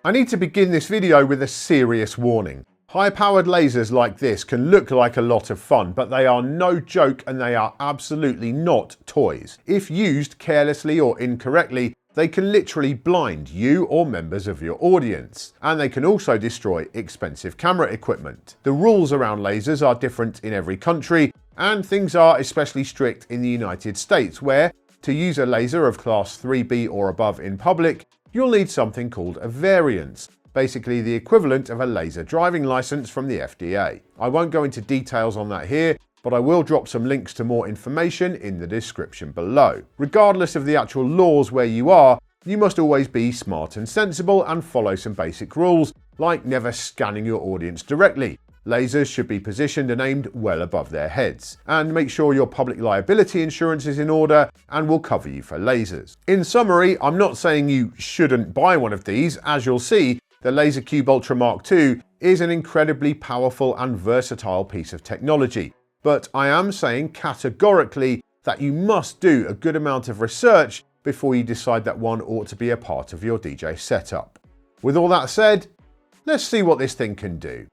I need to begin this video with a serious warning. High-powered lasers like this can look like a lot of fun, but they are no joke and they are absolutely not toys. If used carelessly or incorrectly, they can literally blind you or members of your audience. And they can also destroy expensive camera equipment. The rules around lasers are different in every country, and things are especially strict in the United States, where, to use a laser of class 3B or above in public, you'll need something called a variance, basically the equivalent of a laser driving license from the FDA. I won't go into details on that here, but I will drop some links to more information in the description below. Regardless of the actual laws where you are, you must always be smart and sensible and follow some basic rules, like never scanning your audience directly. Lasers should be positioned and aimed well above their heads. And make sure your public liability insurance is in order and will cover you for lasers. In summary, I'm not saying you shouldn't buy one of these. As you'll see, the Lasercube Ultra MK2 is an incredibly powerful and versatile piece of technology. But I am saying categorically that you must do a good amount of research before you decide that one ought to be a part of your DJ setup. With all that said, let's see what this thing can do.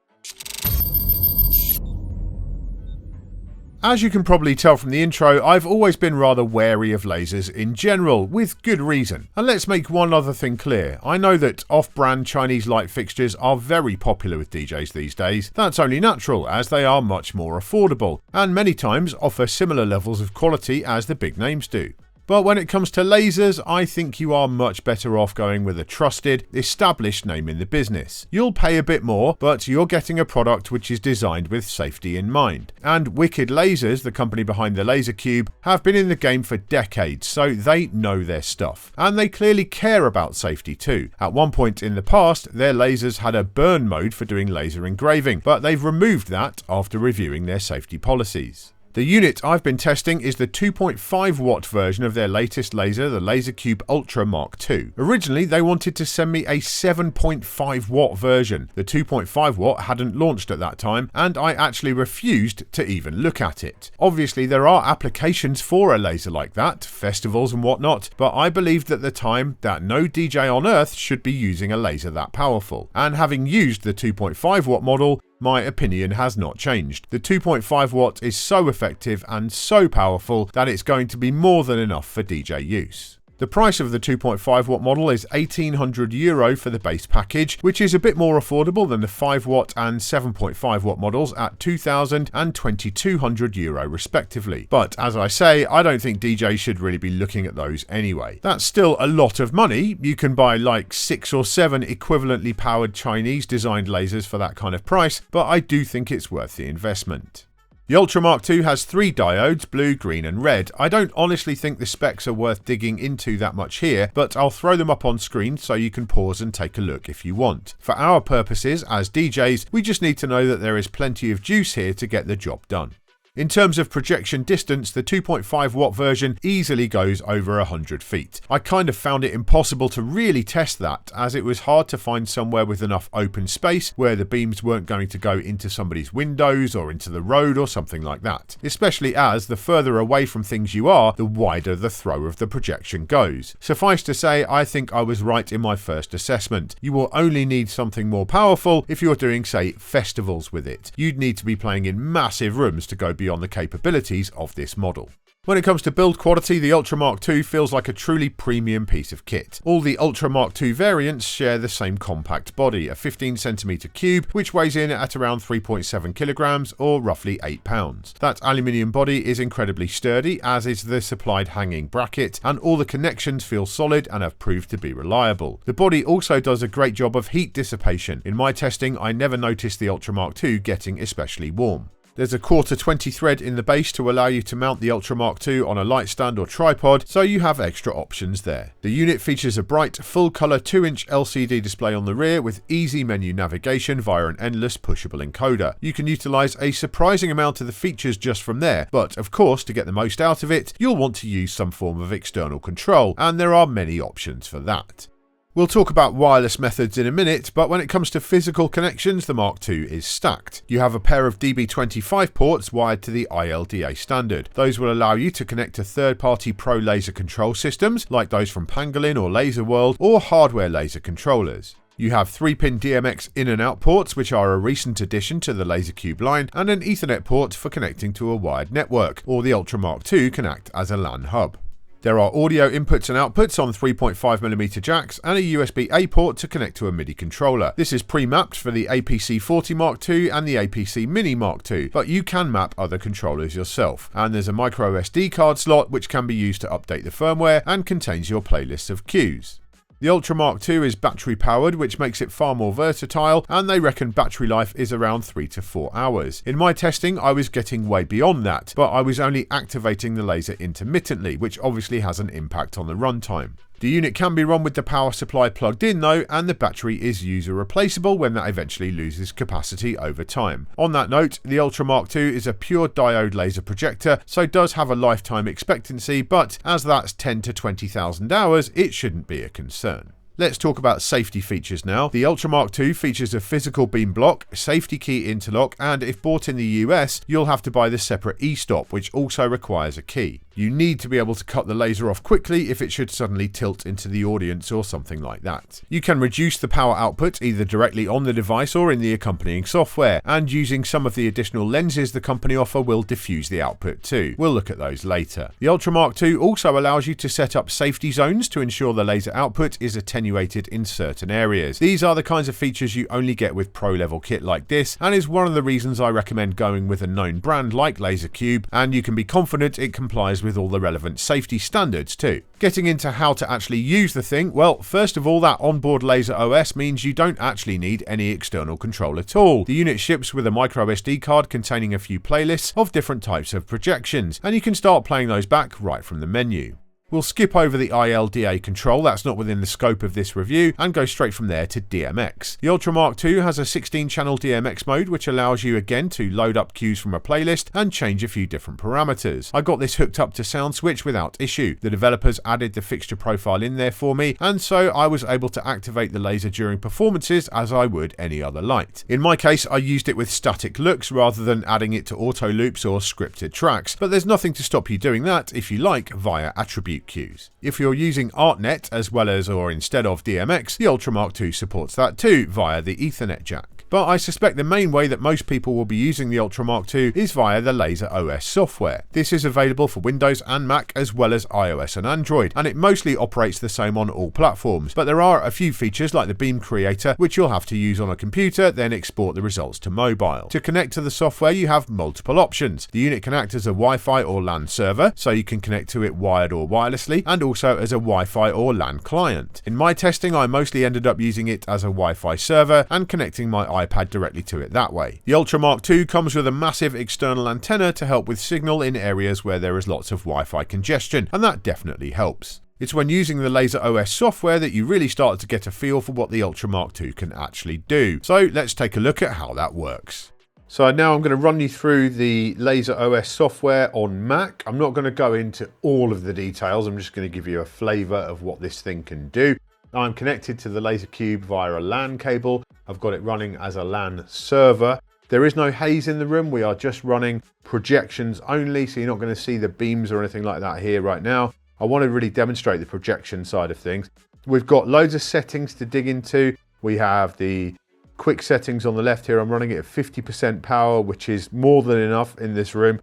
As you can probably tell from the intro, I've always been rather wary of lasers in general, with good reason. And let's make one other thing clear. I know that off-brand Chinese light fixtures are very popular with DJs these days. That's only natural, as they are much more affordable, and many times offer similar levels of quality as the big names do. But when it comes to lasers, I think you are much better off going with a trusted, established name in the business. You'll pay a bit more, but you're getting a product which is designed with safety in mind. And Wicked Lasers, the company behind the Lasercube, have been in the game for decades, so they know their stuff. And they clearly care about safety too. At one point in the past, their lasers had a burn mode for doing laser engraving, but they've removed that after reviewing their safety policies. The unit I've been testing is the 2.5 watt version of their latest laser, the Lasercube Ultra MK2. Originally, they wanted to send me a 7.5 watt version. The 2.5 watt hadn't launched at that time, and I actually refused to even look at it. Obviously, there are applications for a laser like that, festivals and whatnot, but I believed at the time that no DJ on Earth should be using a laser that powerful. And having used the 2.5 watt model, my opinion has not changed. The 2.5 watt is so effective and so powerful that it's going to be more than enough for DJ use. The price of the 2.5 watt model is €1,800 for the base package, which is a bit more affordable than the 5 watt and 7.5 watt models at €2,000 and €2,200 respectively. But as I say, I don't think DJs should really be looking at those anyway. That's still a lot of money. You can buy like 6 or 7 equivalently powered Chinese designed lasers for that kind of price, but I do think it's worth the investment. The Ultra MK2 has 3 diodes, blue, green and red. I don't honestly think the specs are worth digging into that much here, but I'll throw them up on screen so you can pause and take a look if you want. For our purposes as DJs, we just need to know that there is plenty of juice here to get the job done. In terms of projection distance, the 2.5 watt version easily goes over 100 feet. I kind of found it impossible to really test that, as it was hard to find somewhere with enough open space where the beams weren't going to go into somebody's windows or into the road or something like that. Especially as the further away from things you are, the wider the throw of the projection goes. Suffice to say, I think I was right in my first assessment. You will only need something more powerful if you're doing, say, festivals with it. You'd need to be playing in massive rooms to go beyond the capabilities of this model. When it comes to build quality, the Ultra MK2 feels like a truly premium piece of kit. All the Ultra MK2 variants share the same compact body, a 15cm cube, which weighs in at around 3.7 kilograms or roughly 8 pounds. That aluminium body is incredibly sturdy, as is the supplied hanging bracket, and all the connections feel solid and have proved to be reliable. The body also does a great job of heat dissipation. In my testing, I never noticed the Ultra MK2 getting especially warm. There's a 1/4 thread in the base to allow you to mount the Ultra MK2 on a light stand or tripod, so you have extra options there. The unit features a bright, full-colour 2-inch LCD display on the rear with easy menu navigation via an endless pushable encoder. You can utilise a surprising amount of the features just from there, but of course, to get the most out of it, you'll want to use some form of external control, and there are many options for that. We'll talk about wireless methods in a minute, but when it comes to physical connections, the MK2 is stacked. You have a pair of DB25 ports wired to the ILDA standard. Those will allow you to connect to third-party pro laser control systems, like those from Pangolin or Laser World, or hardware laser controllers. You have 3-pin DMX in and out ports, which are a recent addition to the Lasercube line, and an Ethernet port for connecting to a wired network, or the Ultra Mark II can act as a LAN hub. There are audio inputs and outputs on 3.5mm jacks and a USB-A port to connect to a MIDI controller. This is pre-mapped for the APC40 Mark II and the APC Mini Mark II, but you can map other controllers yourself. And there's a micro SD card slot which can be used to update the firmware and contains your playlists of cues. The Ultra Mark II is battery powered, which makes it far more versatile, and they reckon battery life is around 3 to 4 hours. In my testing, I was getting way beyond that, but I was only activating the laser intermittently, which obviously has an impact on the runtime. The unit can be run with the power supply plugged in though, and the battery is user replaceable when that eventually loses capacity over time. On that note, the Ultra Mark II is a pure diode laser projector, so does have a lifetime expectancy, but as that's 10 to 20,000 hours, it shouldn't be a concern. Let's talk about safety features now. The Ultra Mark II features a physical beam block, safety key interlock, and if bought in the US, you'll have to buy the separate e-stop, which also requires a key. You need to be able to cut the laser off quickly if it should suddenly tilt into the audience or something like that. You can reduce the power output either directly on the device or in the accompanying software, and using some of the additional lenses the company offer will diffuse the output too. We'll look at those later. The Ultra Mark II also allows you to set up safety zones to ensure the laser output is attenuated in certain areas. These are the kinds of features you only get with pro level kit like this, and is one of the reasons I recommend going with a known brand like Lasercube, and you can be confident it complies with all the relevant safety standards too. Getting into how to actually use the thing, well, first of all, that onboard LaserOS means you don't actually need any external control at all. The unit ships with a micro SD card containing a few playlists of different types of projections, and you can start playing those back right from the menu. We'll skip over the ILDA control, that's not within the scope of this review, and go straight from there to DMX. The Ultra Mark II has a 16-channel DMX mode, which allows you again to load up cues from a playlist and change a few different parameters. I got this hooked up to SoundSwitch without issue. The developers added the fixture profile in there for me, and so I was able to activate the laser during performances as I would any other light. In my case, I used it with static looks rather than adding it to auto loops or scripted tracks, but there's nothing to stop you doing that if you like via attribute cues. If you're using ArtNet as well as or instead of DMX, the Ultra Mark II supports that too via the Ethernet jack. But I suspect the main way that most people will be using the Ultra Mark II is via the LaserOS software. This is available for Windows and Mac as well as iOS and Android, and it mostly operates the same on all platforms, but there are a few features like the Beam Creator which you'll have to use on a computer, then export the results to mobile. To connect to the software you have multiple options. The unit can act as a Wi-Fi or LAN server, so you can connect to it wired or wirelessly, and also as a Wi-Fi or LAN client. In my testing I mostly ended up using it as a Wi-Fi server and connecting my iPad directly to it that way. The Ultra Mark II comes with a massive external antenna to help with signal in areas where there is lots of Wi-Fi congestion, and that definitely helps. It's when using the LaserOS software that you really start to get a feel for what the Ultra Mark II can actually do. So let's take a look at how that works. So now I'm going to run you through the LaserOS software on Mac. I'm not going to go into all of the details, I'm just going to give you a flavour of what this thing can do. I'm connected to the Lasercube via a LAN cable. I've got it running as a LAN server. There is no haze in the room. We are just running projections only, so you're not going to see the beams or anything like that here right now. I want to really demonstrate the projection side of things. We've got loads of settings to dig into. We have the quick settings on the left here. I'm running it at 50% power, which is more than enough in this room.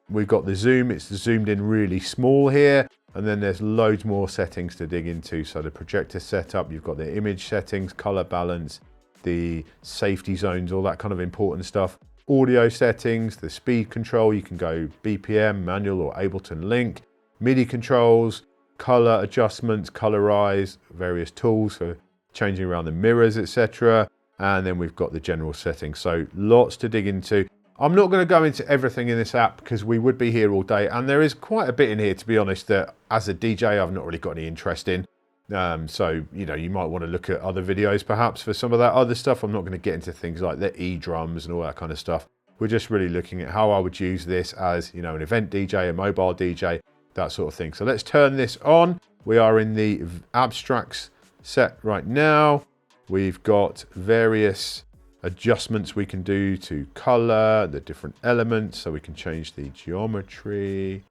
We've got the zoom. It's zoomed in really small here. And then there's loads more settings to dig into. So the projector setup, you've got the image settings, color balance, the safety zones, all that kind of important stuff. Audio settings, the speed control, you can go BPM, manual or Ableton Link, MIDI controls, color adjustments, colorize, various tools for changing around the mirrors, etc. And then we've got the general settings. So lots to dig into. I'm not going to go into everything in this app because we would be here all day, and there is quite a bit in here, to be honest, that as a DJ I've not really got any interest in. So, you know, you might want to look at other videos perhaps for some of that other stuff. I'm not going to get into things like the E-drums and all that kind of stuff. We're just really looking at how I would use this as, you know, an event DJ, a mobile DJ, that sort of thing. So let's turn this on. We are in the abstracts set right now. We've got various adjustments we can do to color, the different elements, so we can change the geometry.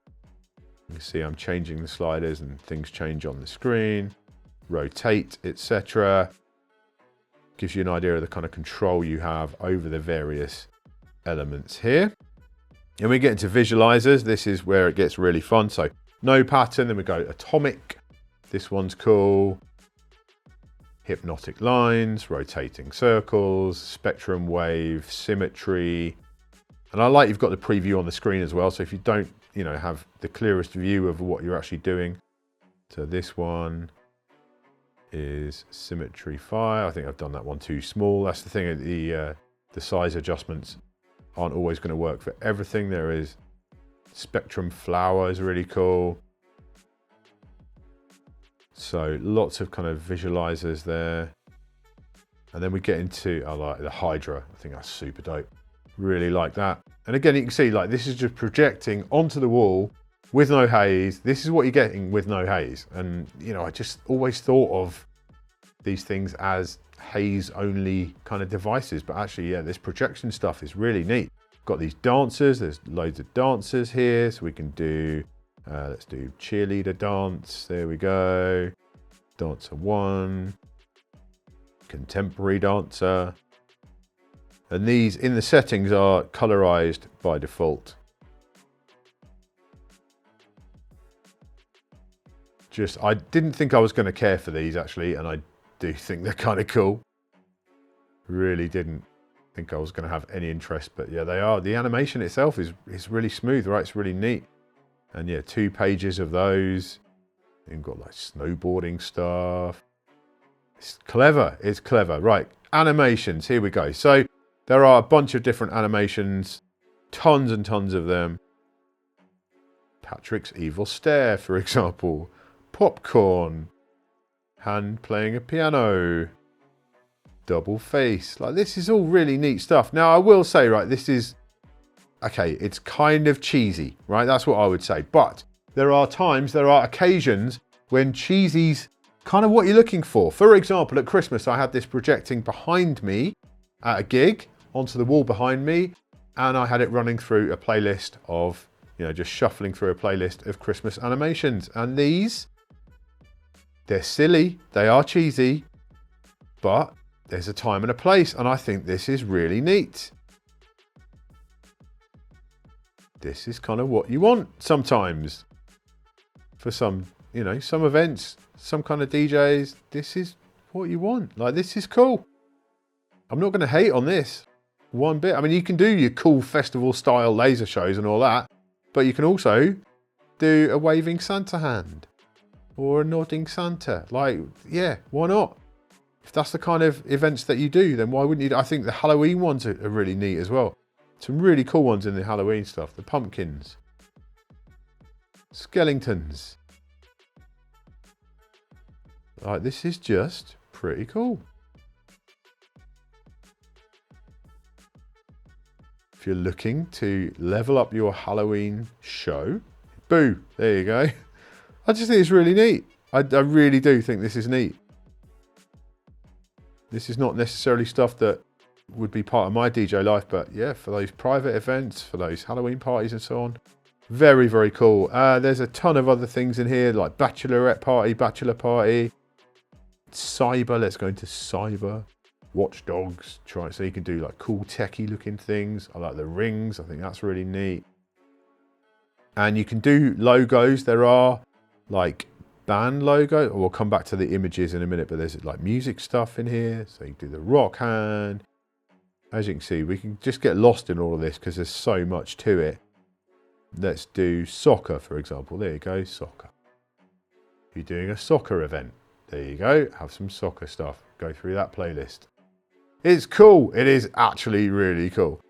You can see I'm changing the sliders and things change on the screen, rotate, etc. Gives you an idea of the kind of control you have over the various elements here. And we get into visualizers. This is where it gets really fun. So no pattern, then we go atomic. This one's cool. Hypnotic lines, rotating circles, spectrum wave, symmetry. And I like you've got the preview on the screen as well. So if you don't, you know, have the clearest view of what you're actually doing. So this one is symmetry fire. I think I've done that one too small. That's the thing, the size adjustments aren't always going to work for everything. There is spectrum flower is really cool. So lots of kind of visualizers there. And then we get into, I like the Hydra. I think that's super dope. Really like that. And again, you can see like this is just projecting onto the wall with no haze. This is what you're getting with no haze. And you know, I just always thought of these things as haze only kind of devices, but actually, yeah, this projection stuff is really neat. Got these dancers, there's loads of dancers here. So we can do, let's do cheerleader dance. There we go. Dancer 1, contemporary dancer. And these in the settings are colorized by default. I didn't think I was going to care for these actually, and I do think they're kind of cool. Really didn't think I was going to have any interest, but yeah, they are. The animation itself is really smooth, right? It's really neat. And yeah, 2 pages of those. You've got like snowboarding stuff. It's clever. It's clever. Right, animations. Here we go. So there are a bunch of different animations, tons and tons of them. Patrick's evil stare, for example. Popcorn. Hand playing a piano. Double face. Like, this is all really neat stuff. Now, I will say, right, this is, okay, it's kind of cheesy, right? That's what I would say. But there are times, there are occasions when cheesy's kind of what you're looking for. For example, at Christmas, I had this projecting behind me at a gig onto the wall behind me, and I had it running through a playlist of, you know, just shuffling through a playlist of Christmas animations. And these, they're silly, they are cheesy, but there's a time and a place, and I think this is really neat. This is kind of what you want sometimes. For some, you know, some events, some kind of DJs, this is what you want. Like, this is cool. I'm not going to hate on this one bit. I mean, you can do your cool festival style laser shows and all that, but you can also do a waving Santa hand or a nodding Santa. Like, yeah, why not? If that's the kind of events that you do, then why wouldn't you? I think the Halloween ones are really neat as well. Some really cool ones in the Halloween stuff. The pumpkins. Skeletons. Like, this is just pretty cool. If you're looking to level up your Halloween show, boo, there you go. I just think it's really neat. I really do think this is neat. This is not necessarily stuff that would be part of my DJ life, but yeah, for those private events, for those Halloween parties and so on. Very, very cool. There's a ton of other things in here, like bachelorette party, bachelor party, cyber, let's go into cyber, Watch Dogs, so you can do like cool techie looking things. I like the rings, I think that's really neat. And you can do logos. There are like band logo. We'll come back to the images in a minute, but there's like music stuff in here. So you can do the rock hand. As you can see, we can just get lost in all of this because there's so much to it. Let's do soccer, for example. There you go, soccer. You're doing a soccer event. There you go, have some soccer stuff. Go through that playlist. It's cool. It is actually really cool.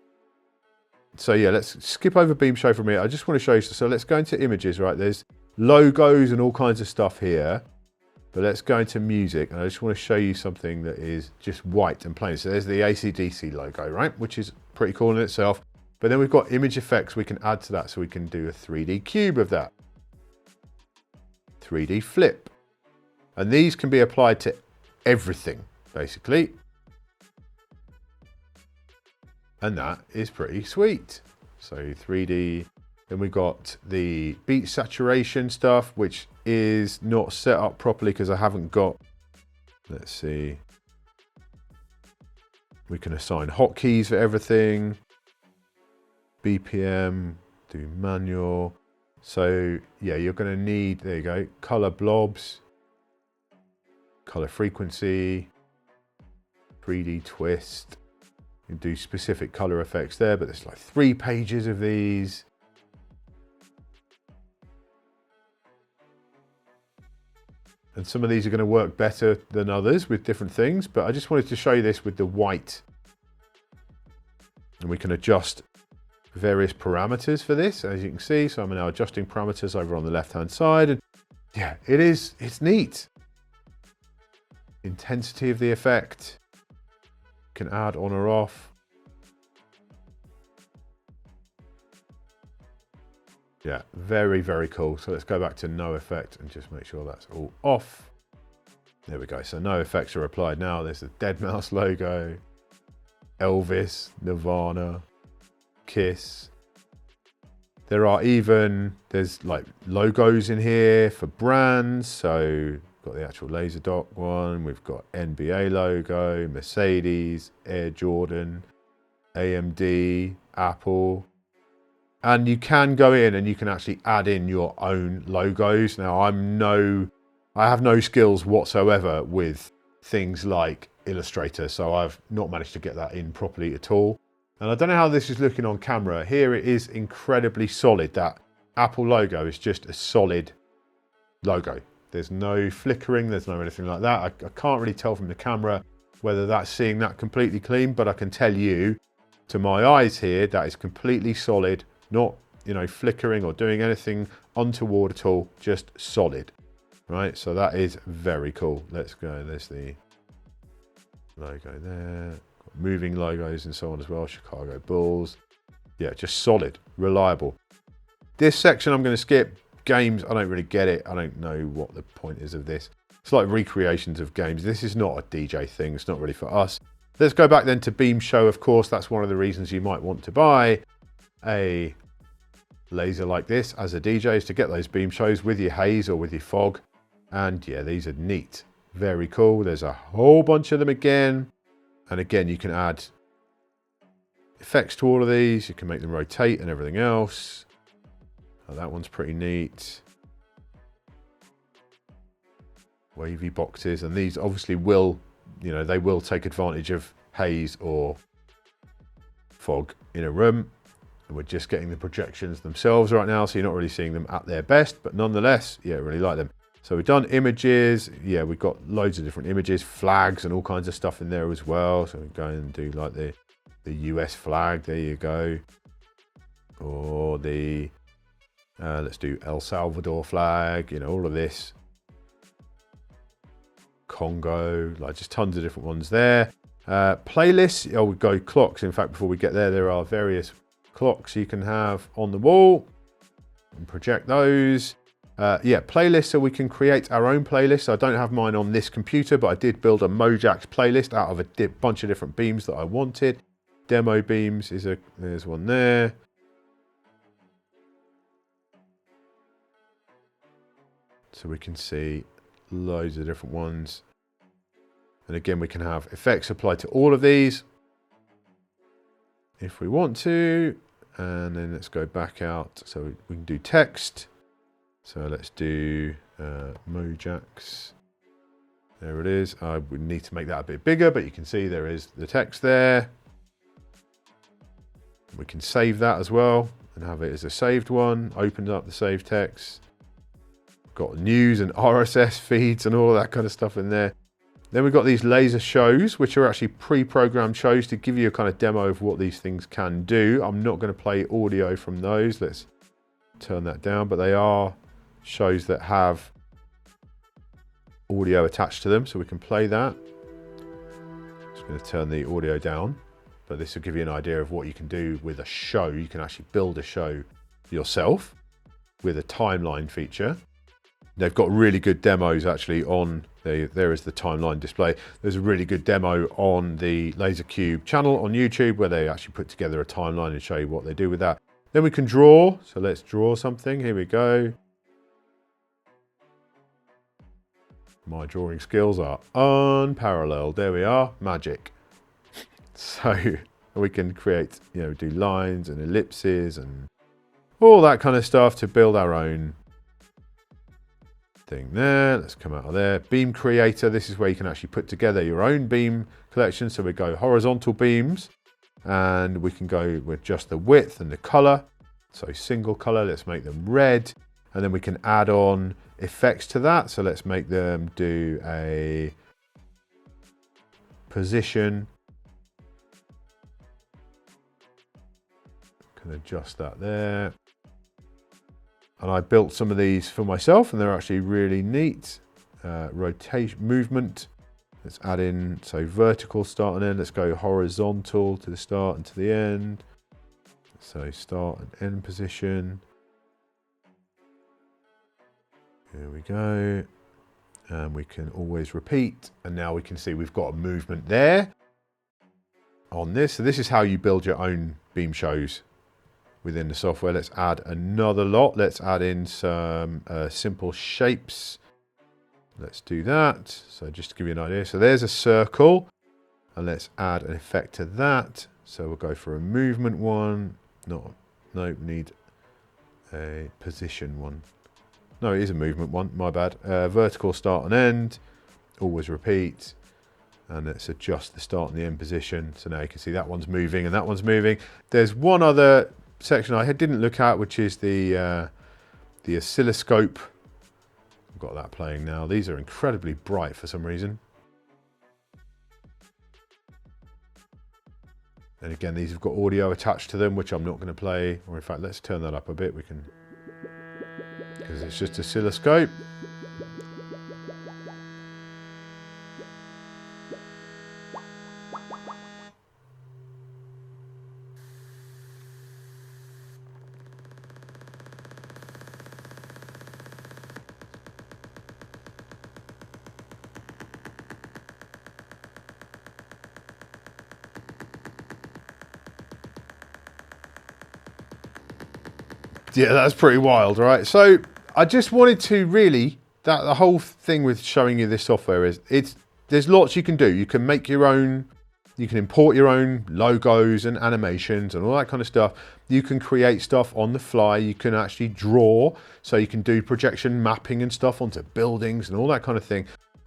So yeah, let's skip over Beam Show from here. I just want to show you. So let's go into images, right? There's logos and all kinds of stuff here. But let's go into music. And I just want to show you something that is just white and plain. So there's the AC/DC logo, right? Which is pretty cool in itself. But then we've got image effects we can add to that. So we can do a 3D cube of that. 3D flip. And these can be applied to everything, basically. And that is pretty sweet. So 3D. Then we've got the beat saturation stuff, which is not set up properly because I haven't got, let's see. We can assign hotkeys for everything. BPM, do manual. So yeah, you're going to need, there you go, color blobs, color frequency, 3D twist. You can do specific color effects there, but there's like 3 pages of these. And some of these are going to work better than others with different things, but I just wanted to show you this with the white. And we can adjust various parameters for this, as you can see. So I'm now adjusting parameters over on the left-hand side. And yeah, it's neat. Intensity of the effect. You can add on or off. Yeah, very, very cool. So let's go back to no effect and just make sure that's all off. There we go. So no effects are applied now. There's the deadmau5 logo, Elvis, Nirvana, Kiss. There's like logos in here for brands. So got the actual LaserDoc one. We've got NBA logo, Mercedes, Air Jordan, AMD, Apple. And you can go in and you can actually add in your own logos. Now, I have no skills whatsoever with things like Illustrator, so I've not managed to get that in properly at all. And I don't know how this is looking on camera. Here it is incredibly solid. That Apple logo is just a solid logo. There's no flickering, there's no anything like that. I can't really tell from the camera whether that's seeing that completely clean, but I can tell you to my eyes here, that is completely solid. Not, flickering or doing anything untoward at all, just solid, right? So that is very cool. Let's go, there's the logo there. Got moving logos and so on as well, Chicago Bulls. Yeah, just solid, reliable. This section I'm going to skip. Games, I don't really get it. I don't know what the point is of this. It's like recreations of games. This is not a DJ thing. It's not really for us. Let's go back then to Beam Show, of course. That's one of the reasons you might want to buy a laser like this as a DJ, is to get those beam shows with your haze or with your fog. And yeah, these are neat. Very cool. There's a whole bunch of them again. And again, you can add effects to all of these. You can make them rotate and everything else. Oh, that one's pretty neat. Wavy boxes. And these obviously will, they will take advantage of haze or fog in a room. We're just getting the projections themselves right now, so you're not really seeing them at their best, but nonetheless, yeah, really like them. So we've done images. Yeah, we've got loads of different images, flags and all kinds of stuff in there as well. So we go and do like the US flag, there you go. Or the, let's do El Salvador flag, all of this. Congo, like just tons of different ones there. Playlists, we go clocks. In fact, before we get there are various clocks you can have on the wall and project those. Playlists, so we can create our own playlists. I don't have mine on this computer, but I did build a Mojaxx playlist out of a bunch of different beams that I wanted. Demo beams there's one there. So we can see loads of different ones. And again, we can have effects applied to all of these if we want to. And then let's go back out. So we can do text. So let's do Mojaxx. There it is. I would need to make that a bit bigger, but you can see there is the text there. We can save that as well and have it as a saved one. Opens up the saved text. Got news and RSS feeds and all of that kind of stuff in there. Then we've got these laser shows, which are actually pre-programmed shows to give you a kind of demo of what these things can do. I'm not going to play audio from those. Let's turn that down, but they are shows that have audio attached to them, so we can play that. Just going to turn the audio down, but this will give you an idea of what you can do with a show. You can actually build a show yourself with a timeline feature. They've got really good demos actually on, there is the timeline display. There's a really good demo on the Lasercube channel on YouTube where they actually put together a timeline and show you what they do with that. Then we can draw, so let's draw something, here we go. My drawing skills are unparalleled, there we are, magic. So we can create, do lines and ellipses and all that kind of stuff to build our own thing there. Let's come out of there. Beam creator. This is where you can actually put together your own beam collection. So we go horizontal beams and we can go with just the width and the color. So single color, let's make them red. And then we can add on effects to that. So let's make them do a position. Can adjust that there. And I built some of these for myself and they're actually really neat. Rotation, movement. Let's add in, so vertical start and end. Let's go horizontal to the start and to the end. So start and end position. Here we go. And we can always repeat. And now we can see we've got a movement there on this. So this is how you build your own beam shows within the software. Let's add another lot. Let's add in some simple shapes. Let's do that. So just to give you an idea. So there's a circle. And let's add an effect to that. So we'll go for a movement one. No, we need a position one. No, it is a movement one, my bad. Vertical start and end, always repeat. And let's adjust the start and the end position. So now you can see that one's moving and that one's moving. There's one other section I didn't look at, which is the oscilloscope. I've got that playing now. These are incredibly bright for some reason. And again, these have got audio attached to them, which I'm not going to play. Or in fact, let's turn that up a bit. We can, because it's just oscilloscope. Yeah, that's pretty wild, right? So I just wanted to really, the whole thing with showing you this software is, there's lots you can do. You can make your own, you can import your own logos and animations and all that kind of stuff. You can create stuff on the fly. You can actually draw, so you can do projection mapping and stuff onto buildings and all that kind of thing.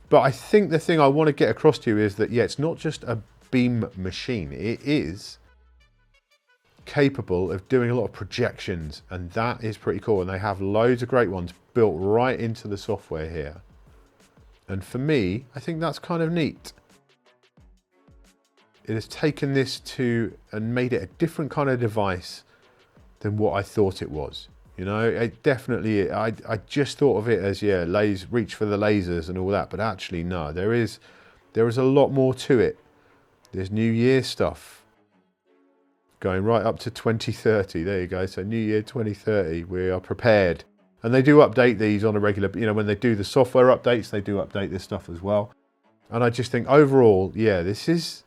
But I think the thing I want to get across to you is that, yeah, it's not just a beam machine. It is capable of doing a lot of projections, and that is pretty cool. And they have loads of great ones built right into the software here. And for me, I think that's kind of neat. It has taken this to and made it a different kind of device than what I thought it was. You know, it definitely, I just thought of it as, yeah, reach for the lasers and all that, but actually no, there is a lot more to it. There's New Year stuff going right up to 2030. There you go. So New Year 2030, we are prepared. And they do update these on a regular, you know, when they do the software updates, they do update this stuff as well. And I just think overall, yeah, this is,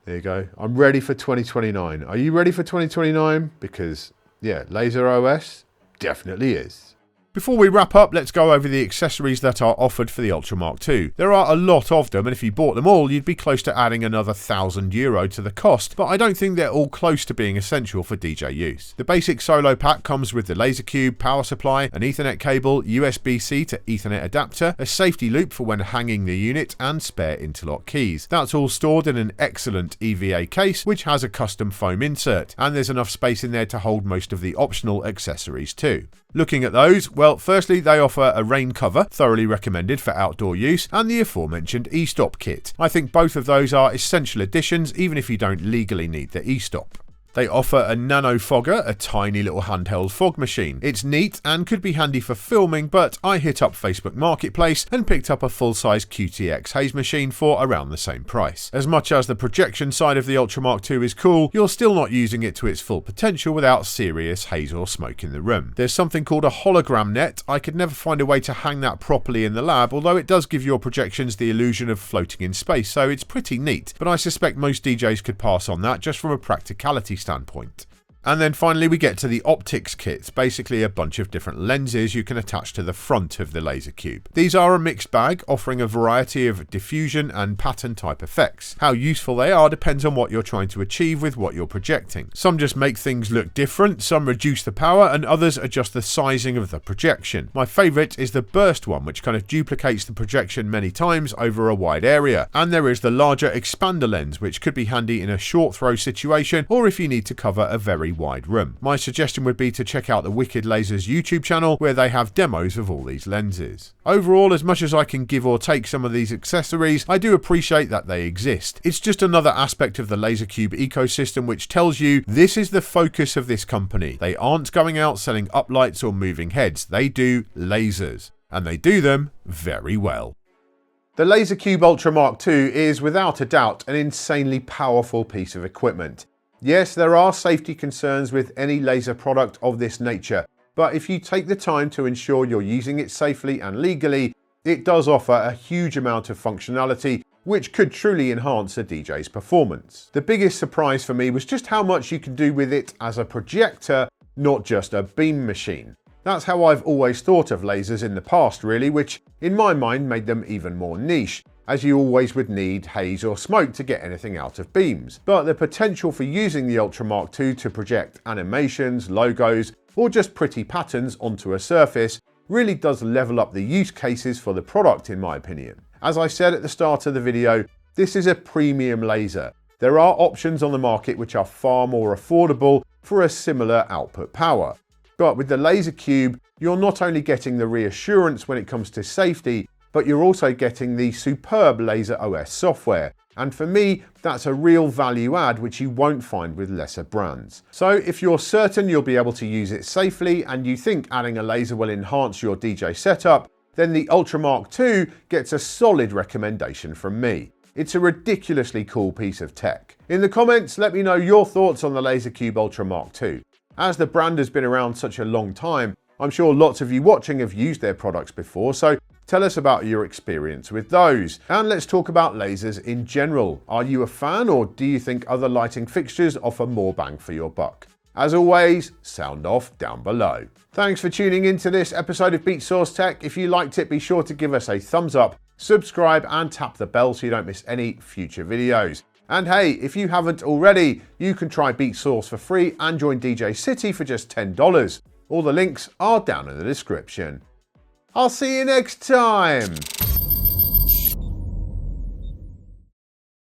there you go. I'm ready for 2029. Are you ready for 2029? Because, yeah, LaserOS definitely is. Before we wrap up, let's go over the accessories that are offered for the Ultra Mark II. There are a lot of them, and if you bought them all, you'd be close to adding another €1,000 to the cost, but I don't think they're all close to being essential for DJ use. The basic solo pack comes with the Lasercube power supply, an Ethernet cable, USB-C to Ethernet adapter, a safety loop for when hanging the unit, and spare interlock keys. That's all stored in an excellent EVA case, which has a custom foam insert, and there's enough space in there to hold most of the optional accessories too. Looking at those, well, firstly, they offer a rain cover, thoroughly recommended for outdoor use, and the aforementioned e-stop kit. I think both of those are essential additions, even if you don't legally need the e-stop. They offer a nano fogger, a tiny little handheld fog machine. It's neat and could be handy for filming, but I hit up Facebook Marketplace and picked up a full-size QTX haze machine for around the same price. As much as the projection side of the Ultra Mark II is cool, you're still not using it to its full potential without serious haze or smoke in the room. There's something called a hologram net. I could never find a way to hang that properly in the lab, although it does give your projections the illusion of floating in space, so it's pretty neat, but I suspect most DJs could pass on that just from a practicality standpoint. And then finally we get to the optics kits, basically a bunch of different lenses you can attach to the front of the Lasercube. These are a mixed bag, offering a variety of diffusion and pattern type effects. How useful they are depends on what you're trying to achieve with what you're projecting. Some just make things look different, some reduce the power, and others adjust the sizing of the projection. My favourite is the burst one, which kind of duplicates the projection many times over a wide area. And there is the larger expander lens, which could be handy in a short throw situation or if you need to cover a very wide room. My suggestion would be to check out the Wicked Lasers YouTube channel, where they have demos of all these lenses. Overall, as much as I can give or take some of these accessories, I do appreciate that they exist. It's just another aspect of the Lasercube ecosystem which tells you this is the focus of this company. They aren't going out selling uplights or moving heads, they do lasers. And they do them very well. The Lasercube Ultra MK2 is without a doubt an insanely powerful piece of equipment. Yes, there are safety concerns with any laser product of this nature, but if you take the time to ensure you're using it safely and legally, it does offer a huge amount of functionality which could truly enhance a DJ's performance. The biggest surprise for me was just how much you can do with it as a projector, not just a beam machine. That's how I've always thought of lasers in the past really, which in my mind made them even more niche, as you always would need haze or smoke to get anything out of beams. But the potential for using the Ultra MK2 to project animations, logos, or just pretty patterns onto a surface really does level up the use cases for the product in my opinion. As I said at the start of the video, this is a premium laser. There are options on the market which are far more affordable for a similar output power. But with the Lasercube, you're not only getting the reassurance when it comes to safety, but you're also getting the superb LaserOS software. And for me, that's a real value add which you won't find with lesser brands. So if you're certain you'll be able to use it safely and you think adding a laser will enhance your DJ setup, then the Ultra MK2 gets a solid recommendation from me. It's a ridiculously cool piece of tech. In the comments, let me know your thoughts on the Lasercube Ultra MK2. As the brand has been around such a long time, I'm sure lots of you watching have used their products before, so tell us about your experience with those. And let's talk about lasers in general. Are you a fan, or do you think other lighting fixtures offer more bang for your buck? As always, sound off down below. Thanks for tuning in to this episode of Beatsource Tech. If you liked it, be sure to give us a thumbs up, subscribe and tap the bell so you don't miss any future videos. And hey, if you haven't already, you can try Beatsource for free and join DJcity for just $10. All the links are down in the description. I'll see you next time.